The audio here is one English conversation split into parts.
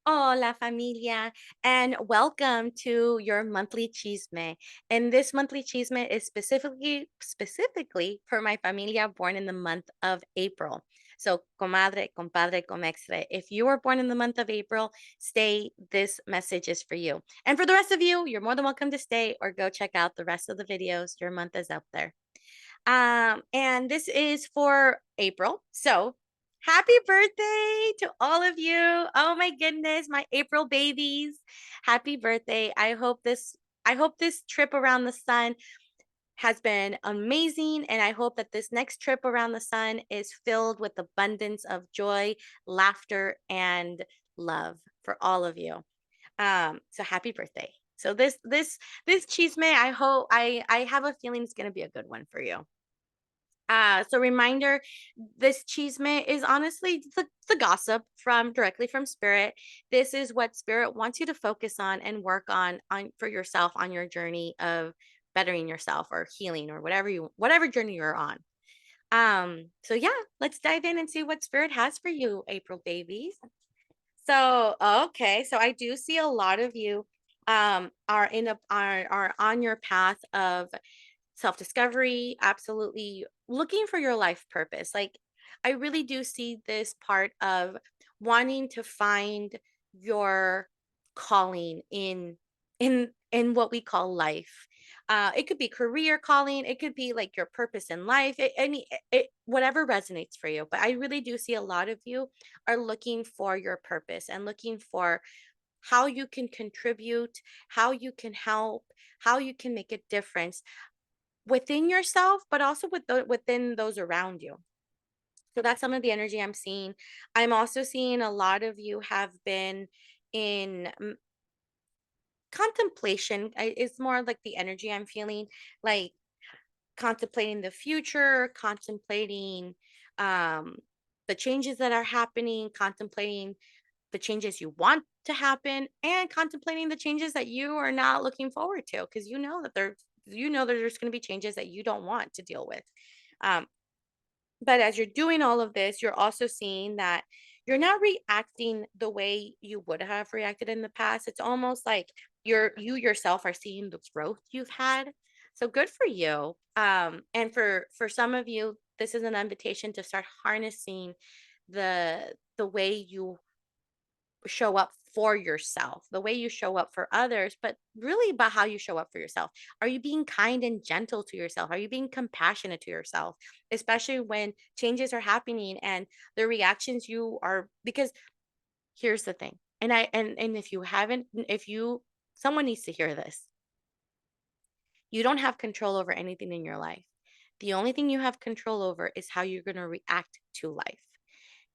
Hola Familia, and welcome to your monthly Chisme. And this monthly Chisme is specifically for my familia born in the month of April. So, comadre, compadre, comextre, if you were born in the month of April, stay. This message is for you. And for the rest of you, you're more than welcome to stay or go check out the rest of the videos. Your month is up there. And this is for April. So happy birthday to all of you. Oh my goodness, my April babies. Happy birthday. I hope this trip around the sun has been amazing. And I hope that this next trip around the sun is filled with abundance of joy, laughter, and love for all of you. So happy birthday. So this chisme, I have a feeling it's gonna be a good one for you. So reminder, this chisme is honestly the gossip from directly from spirit. This is what spirit wants you to focus on and work on for yourself on your journey of bettering yourself or healing or whatever journey you're on. So yeah, let's dive in and see what spirit has for you, April babies. So, okay, so I do see a lot of you are on your path of self-discovery, absolutely looking for your life purpose. Like I really do see this part of wanting to find your calling in what we call life. It could be career calling, it could be like your purpose in life, whatever resonates for you. But I really do see a lot of you are looking for your purpose and looking for how you can contribute, how you can help, how you can make a difference within yourself, but also within those around you. So that's some of the energy I'm seeing. I'm also seeing a lot of you have been in contemplation. It's more like the energy I'm feeling, like contemplating the future, contemplating um, the changes that are happening, contemplating the changes you want to happen, and contemplating the changes that you are not looking forward to because you know that there's going to be changes that you don't want to deal with. Um, but as you're doing all of this, you're also seeing that you're not reacting the way you would have reacted in the past. It's almost like you yourself are seeing the growth you've had. So good for you. And for some of you, this is an invitation to start harnessing the way you show up for yourself, the way you show up for others, but really about how you show up for yourself. Are you being kind and gentle to yourself? Are you being compassionate to yourself, especially when changes are happening and the reactions you are? Because here's the thing, and if you haven't, if you someone needs to hear this, you don't have control over anything in your life. The only thing you have control over is how you're going to react to life.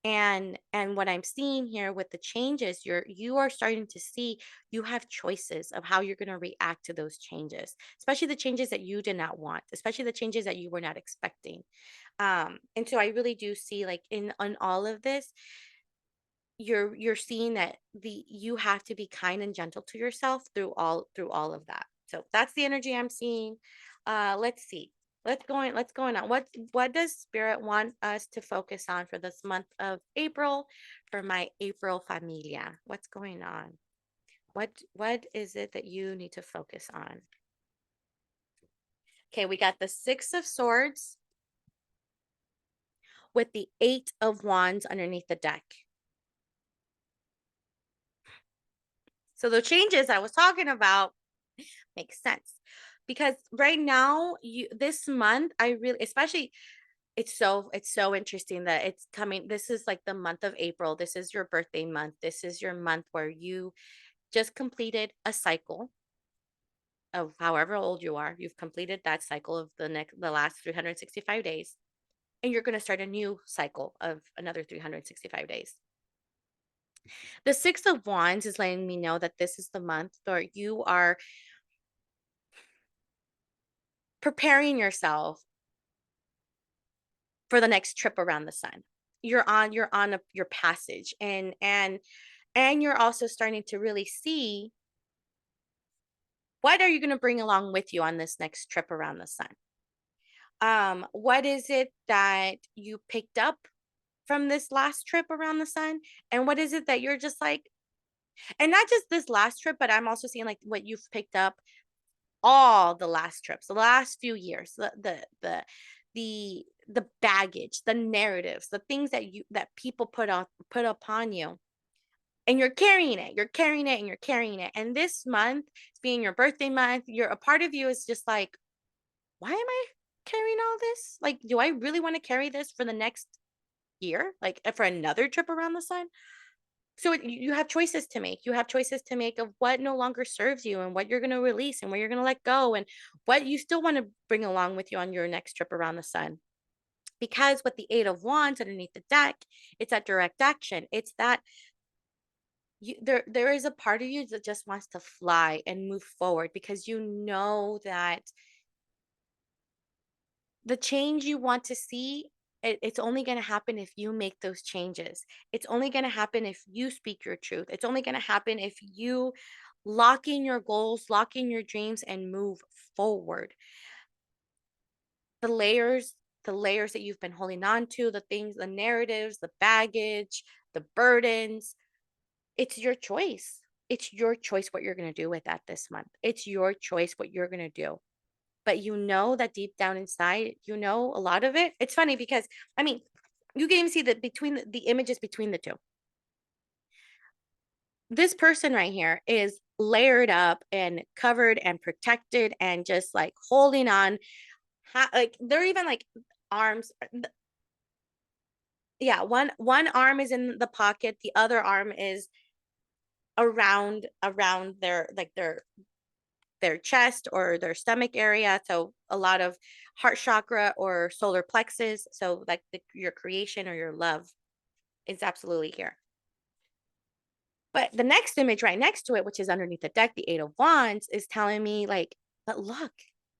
And what I'm seeing here with the changes, you are starting to see you have choices of how you're going to react to those changes, especially the changes that you did not want, especially the changes that you were not expecting. And so I really do see, like, in on all of this, you're seeing that the you have to be kind and gentle to yourself through all of that. So that's the energy I'm seeing. Let's see. Let's go on. What does spirit want us to focus on for this month of April for my April familia? What's going on? What is it that you need to focus on? Okay, we got the 6 of swords with the 8 of wands underneath the deck. So the changes I was talking about makes sense. Because right now, you this month, I really especially it's so interesting that it's coming. This is like the month of April. This is your birthday month. This is your month where you just completed a cycle of however old you are. You've completed that cycle of the last 365 days. And you're going to start a new cycle of another 365 days. The 6 of wands is letting me know that this is the month where you are preparing yourself for the next trip around the sun. You're on your passage, and you're also starting to really see what are you going to bring along with you on this next trip around the sun. What is it that you picked up from this last trip around the sun, and what is it that you're just like, And not just this last trip, but I'm also seeing like what you've picked up all the last trips, the last few years, the baggage, the narratives, the things that people put upon you. And you're carrying it, you're carrying it, and you're carrying it. And this month, being your birthday month, you're a part of you is just like, why am I carrying all this? Like, do I really want to carry this for the next year? Like for another trip around the sun? So you have choices to make. You have choices to make of what no longer serves you and what you're going to release and what you're going to let go and what you still want to bring along with you on your next trip around the sun. Because with the 8 of Wands underneath the deck, it's that direct action. It's that there is a part of you that just wants to fly and move forward because you know that the change you want to see, it's only going to happen if you make those changes. It's only going to happen if you speak your truth. It's only going to happen if you lock in your goals, lock in your dreams, and move forward. The layers, the layers that you've been holding on to, the things, the narratives, the baggage, the burdens, it's your choice. It's your choice what you're going to do with that this month. It's your choice what you're going to do. But you know that deep down inside, you know a lot of it. It's funny because I mean, you can even see that between the images between the two. This person right here is layered up and covered and protected and just like holding on. Like they're even like arms. Yeah, one arm is in the pocket, the other arm is around their like their chest or their stomach area. So a lot of heart chakra or solar plexus. So like your creation or your love is absolutely here. But the next image right next to it, which is underneath the deck, the 8 of Wands, is telling me like, but look,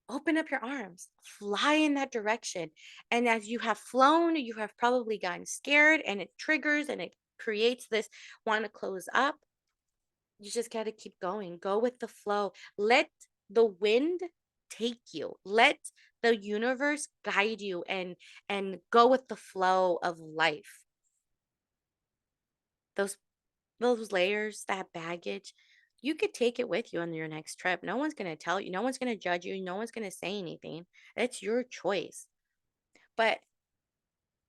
open up your arms, fly in that direction. And as you have flown, you have probably gotten scared and it triggers and it creates this want to close up. You just got to keep going. Go with the flow. Let the wind take you. Let the universe guide you and go with the flow of life. Those those layers, that baggage, you could take it with you on your next trip. No one's going to tell you. No one's going to judge you. No one's going to say anything. It's your choice. But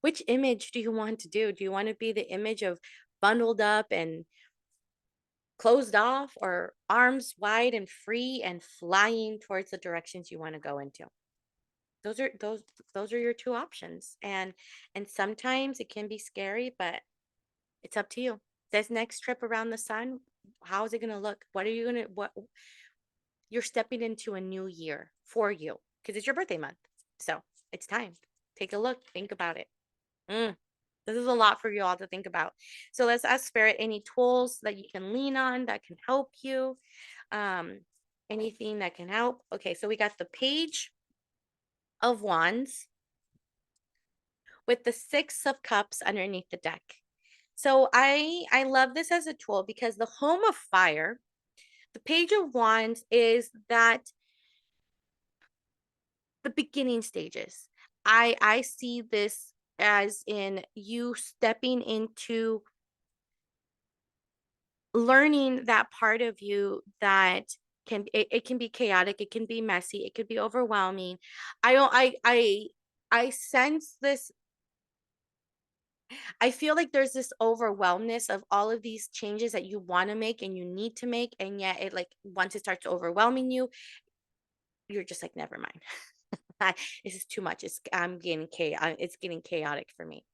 which image do you want to do? Do you want to be the image of bundled up and closed off or arms wide and free and flying towards the directions you want to go into? Those are your two options. And sometimes it can be scary, but it's up to you. This next trip around the sun, how is it going to look? What are you going to what you're stepping into a new year for you because it's your birthday month. So, it's time. Take a look, think about it. Mm. This is a lot for you all to think about. So let's ask Spirit any tools that you can lean on that can help you. Um, anything that can help. Okay, so we got the Page of Wands with the 6 of Cups underneath the deck. So I love this as a tool because the Home of Fire, the Page of Wands is that the beginning stages. I see this as in you stepping into learning that part of you that it can be chaotic, it can be messy, it could be overwhelming. I don't I sense this. I feel like there's this overwhelmness of all of these changes that you want to make and you need to make, and yet it like once it starts overwhelming you, you're just like, never mind. This is too much. I'm getting it's getting chaotic for me.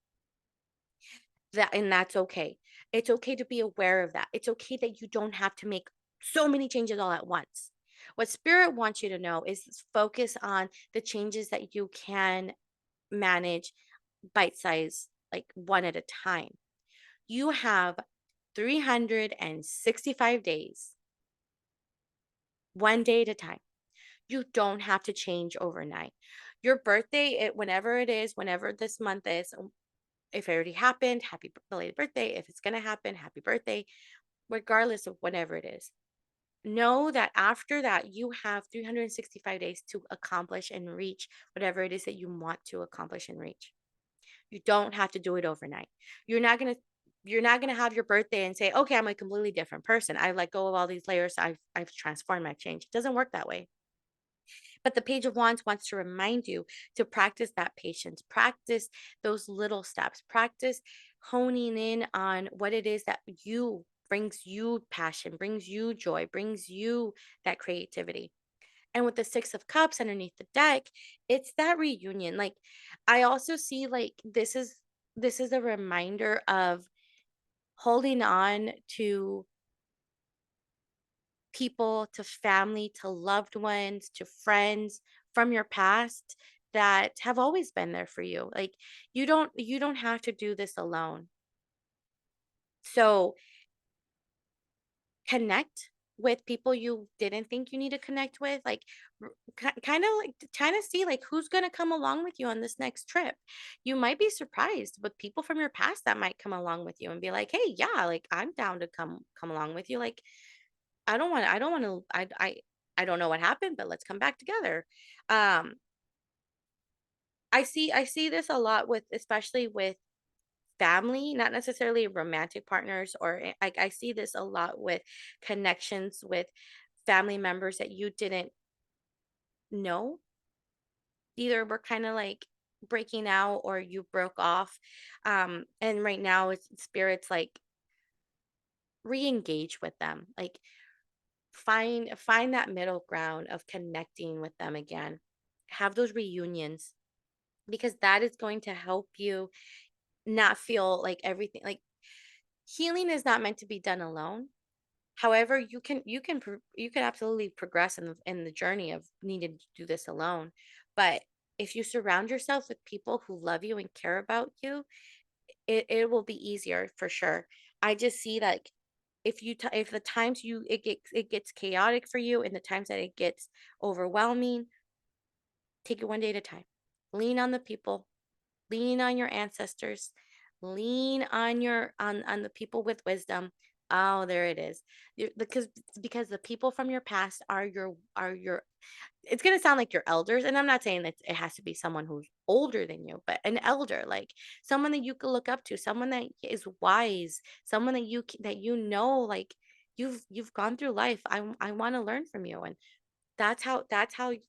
That and that's okay. It's okay to be aware of that. It's okay that you don't have to make so many changes all at once. What spirit wants you to know is focus on the changes that you can manage bite size, like one at a time. You have 365 days, one day at a time. You don't have to change overnight. Your birthday, whenever it is, whenever this month is, if it already happened, happy belated birthday. If it's going to happen, happy birthday, regardless of whatever it is. Know that after that, you have 365 days to accomplish and reach whatever it is that you want to accomplish and reach. You don't have to do it overnight. You're not going to. You're not going to have your birthday and say, okay, I'm a completely different person. I let go of all these layers. I've transformed, I've changed. It doesn't work that way. But the Page of Wands wants to remind you to practice that patience, practice those little steps, practice honing in on what it is that you brings you passion, brings you joy, brings you that creativity. And with the 6 of Cups underneath the deck, it's that reunion. Like I also see like this is a reminder of holding on to people, to family, to loved ones, to friends from your past that have always been there for you. Like you don't have to do this alone. So connect with people you didn't think you need to connect with, like kind of like trying to see like who's going to come along with you on this next trip. You might be surprised with people from your past that might come along with you and be like, hey, yeah, like I'm down to come along with you. Like I don't know what happened, but let's come back together. Um, I see this a lot with, especially with family, not necessarily romantic partners, or I see this a lot with connections with family members that you didn't know. Either we're kind of like breaking out or you broke off. And right now it's spirits like re-engage with them. Like find that middle ground of connecting with them again. Have those reunions because that is going to help you not feel like everything like healing is not meant to be done alone. However, you can absolutely progress in the journey of needing to do this alone. But if you surround yourself with people who love you and care about you, it will be easier for sure. I just see like if the times it gets chaotic for you and the times that it gets overwhelming, take it one day at a time. Lean on the people, lean on your ancestors, lean on on the people with wisdom. Oh, there it is. Because the people from your past are your it's going to sound like your elders, and I'm not saying that it has to be someone who's older than you, but an elder, like someone that you could look up to, someone that is wise, someone that that like you've gone through life. I want to learn from you, and that's how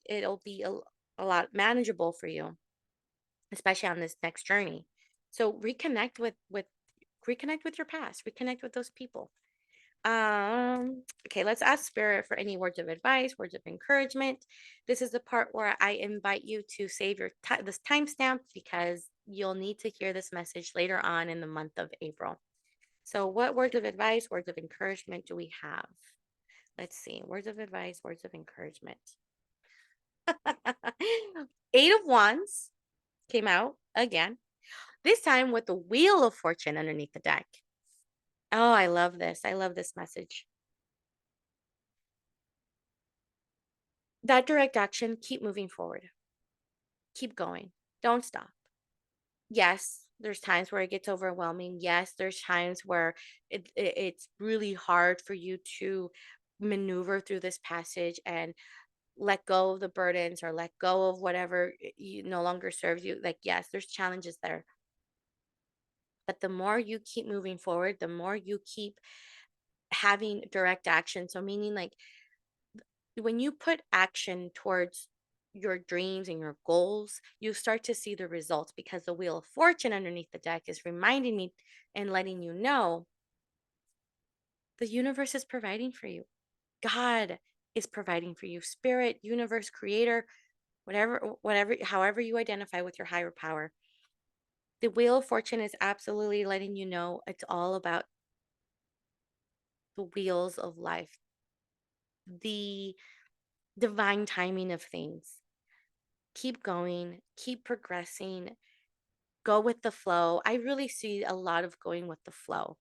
it'll be a lot manageable for you, especially on this next journey. So reconnect with your past, reconnect with those people. Okay, let's ask spirit for any words of advice, words of encouragement. This is the part where I invite you to save this timestamp because you'll need to hear this message later on in the month of April. So what words of advice, words of encouragement do we have? Let's see. Words of advice, words of encouragement. 8 of Wands came out again, this time with the Wheel of Fortune underneath the deck. Oh, I love this. I love this message. That direct action, keep moving forward. Keep going. Don't stop. Yes, there's times where it gets overwhelming. Yes, there's times where it's really hard for you to maneuver through this passage and let go of the burdens or let go of whatever you no longer serves you. Like, yes, there's challenges there. But the more you keep moving forward, the more you keep having direct action. So, meaning like when you put action towards your dreams and your goals, you start to see the results because the Wheel of Fortune underneath the deck is reminding me and letting you know the universe is providing for you. God is providing for you. Spirit, universe, creator, whatever, however you identify with your higher power. The Wheel of Fortune is absolutely letting you know it's all about the wheels of life, the divine timing of things. Keep going, keep progressing, go with the flow. I really see a lot of going with the flow.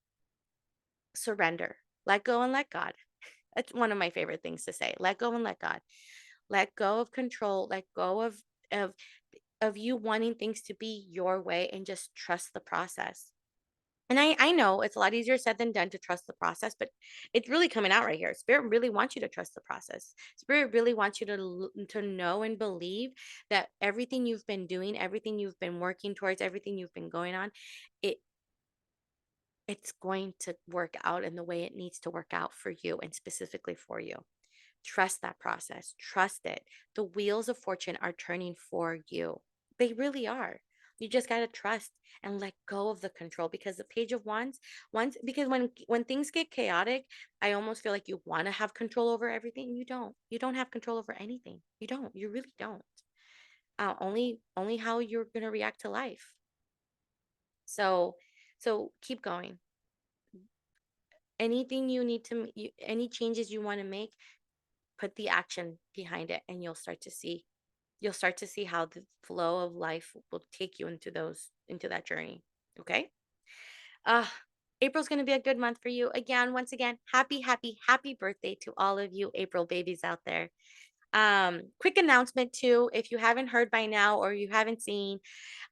Surrender, let go and let God. That's one of my favorite things to say. Let go and let God. Let go of control, let go of of you wanting things to be your way and just trust the process. And I know it's a lot easier said than done to trust the process, but it's really coming out right here. Spirit really wants you to trust the process. Spirit really wants you to know and believe that everything you've been doing, everything you've been working towards, everything you've been going on, it it's going to work out in the way it needs to work out for you and specifically for you. Trust that process. Trust it. The wheels of fortune are turning for you. They really are. You just got to trust and let go of the control because the page of wands, once because when things get chaotic, I almost feel like you want to have control over everything. You don't. You don't have control over anything. You don't. You really don't. Only how you're going to react to life. So keep going. Anything you need to any changes you want to make, put the action behind it and you'll start to see how the flow of life will take you into that journey. Okay. uh April's going to be a good month for you. Again, once again, happy birthday to all of you April babies out there. Quick announcement too, if you haven't heard by now or you haven't seen,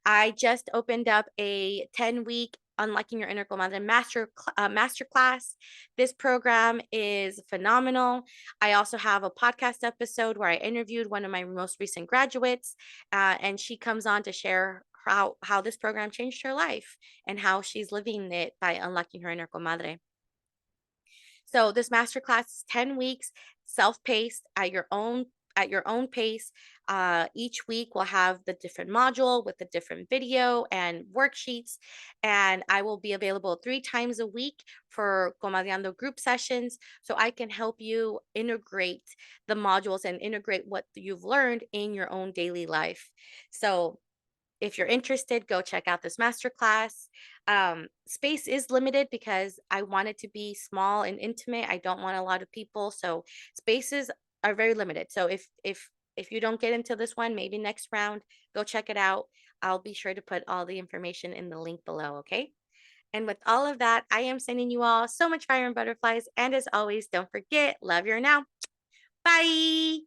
I just opened up a 10-week Unlocking Your Inner Comadre master class. This program is phenomenal. I also have a podcast episode where I interviewed one of my most recent graduates, and she comes on to share how this program changed her life and how she's living it by unlocking her inner comadre. So this masterclass is 10 weeks, self-paced at your own pace. Each week we'll have the different module with the different video and worksheets, and I will be available 3 times a week for Comadiando group sessions, so I can help you integrate the modules and integrate what you've learned in your own daily life. So if you're interested, go check out this masterclass. Space is limited because I want it to be small and intimate. I don't want a lot of people, so spaces are very limited. So if you don't get into this one, maybe next round, go check it out. I'll be sure to put all the information in the link below. Okay. And with all of that, I am sending you all so much fire and butterflies. And as always, don't forget, love your now. Bye.